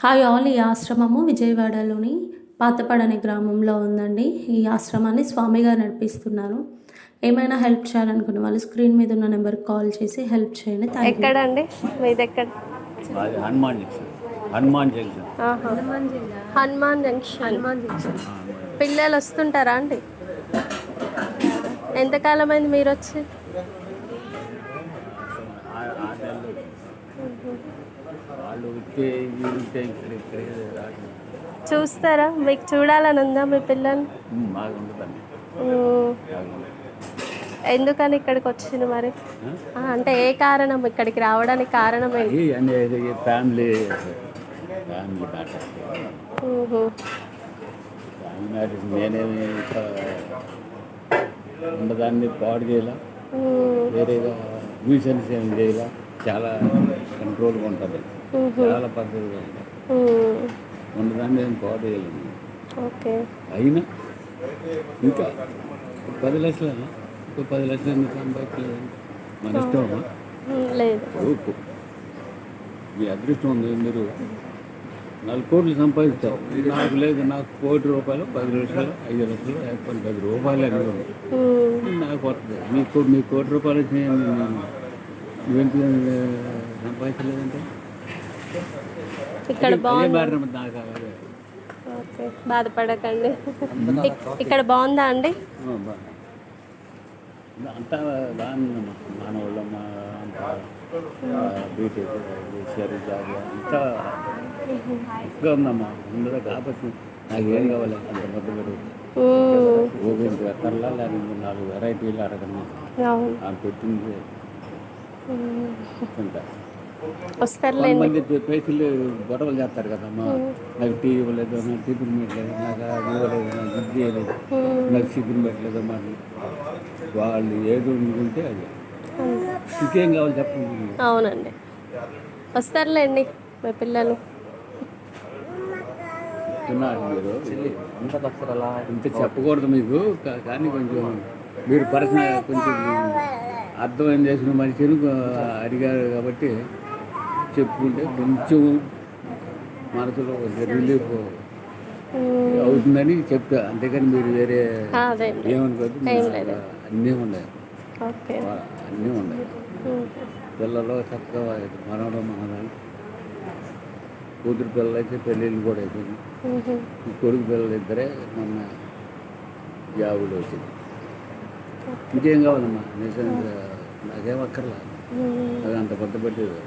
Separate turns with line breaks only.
Hi all. ఈ ఆశ్రమము విజయవాడలోని పాతపడని గ్రామంలో ఉందండి. ఈ ఆశ్రమాన్ని స్వామి గారు నడిపిస్తున్నారు. ఏమైనా హెల్ప్ చేయాలనుకున్న వాళ్ళు స్క్రీన్ మీద ఉన్న నెంబర్కి కాల్ చేసి హెల్ప్ చేయండి.
ఎక్కడండి మీది? ఎక్కడ?
Hanuman junction. Hanuman junction.
Hanuman junction. పిల్లలు వస్తుంటారా అండి? ఎంతకాలం అయింది మీరు వచ్చి?
వాళ్ళు ఉంటే ఉంటే ఇక్కడ
చూస్తారా? మీకు చూడాలని ఉందా మీ పిల్లలు?
బాగా ఉంటుందండి.
ఎందుకని ఇక్కడికి వచ్చింది మరి? అంటే ఏ కారణం ఇక్కడికి రావడానికి కారణం ఏంటి?
అనేది family family matters. Family matters నేనేమి ఉన్నదాన్ని పాడు చేయాల, వేరేగా న్యూసెన్స్ ఏం చేయాల. చాలా కంట్రోల్గా ఉంటుంది, చాలా పద్ధతిగా ఉంటుంది. ఉన్నదాన్ని నేను పాడు చేయలేను.
ఓకే.
అయినా ఇంకా 10 లక్షలు, ఇంకో 10 లక్షలు ఎందుకు సంపాదించలేదండి? మన ఇష్టమా?
లేదు.
మీ అదృష్టం ఉంది, మీరు 4 కోట్లు సంపాదిస్తారు. నాకు లేదు, నాకు ₹1,00,00,000, 10 లక్షలు, 5 లక్షలు, 10 రూపాయలు ఎక్కడ నాకు వస్తుంది. మీకు ₹1,00,00,000 వచ్చి నువ్వెందుకు సంపాదించలేదంటే
ఇక్కడ బాగుంది.
నాకు
ఓకే, బాధపడకండి. ఇక్కడ బాగుందా అండి?
అంతా బాగుందమ్మా. మానవులు అంతా బీటెక్ జాబ్ అంతా ఎక్కువగా ఉందమ్మా. ఉండదు కాబట్టి నాకు ఏం కావాలి అంత పెద్ద పెరుగుతుంది. ఓపెన్ ఎక్కర్లా, లేకపోతే 4 వెరైటీలు అడగను. నాకు పెట్టింది తింటా.
వస్తారులేండి.
పేషెంట్లు గొడవలు చేస్తారు కదమ్మా. నాకు టీ ఇవ్వలేదు, నాకు టిఫిన్ పెట్టలేదు, నాకు అది ఇవ్వలేదు, నాకు ఇది చేయలేదు, నాకు చికెన్ పెట్టలేదు. మరి వాళ్ళు ఏదో ఉంటే అది ఇంకేం కావాలి చెప్పండి.
అవునండి, వస్తారులేండి మీ పిల్లలు.
చెప్తున్నారు మీరు ఇంత చెప్పకూడదు మీకు, కానీ కొంచెం మీరు పర్సనల్ కొంచెం అర్థం చేసిన మనిషిని అడిగారు కాబట్టి చెప్పుకుంటే కొంచెం మనసులో రిలీఫ్ అవుతుందని చెప్తా. అంతేకాని మీరు వేరే ఏమనుకోవద్దు. అన్నీ ఉన్నాయి, అన్నీ ఉన్నాయి. పిల్లలు చక్కగా మనవరాలు కూతురు పిల్లలు అయితే పెళ్ళిళ్ళు కూడా అయిపోయింది. కొడుకు పిల్లలు ఇద్దరే మొన్న జాబులు వచ్చింది. ఇంకేం కావాలమ్మా? నిజంగా నాకేం అక్కర్లా, అది అంత పెద్ద పెట్టేది.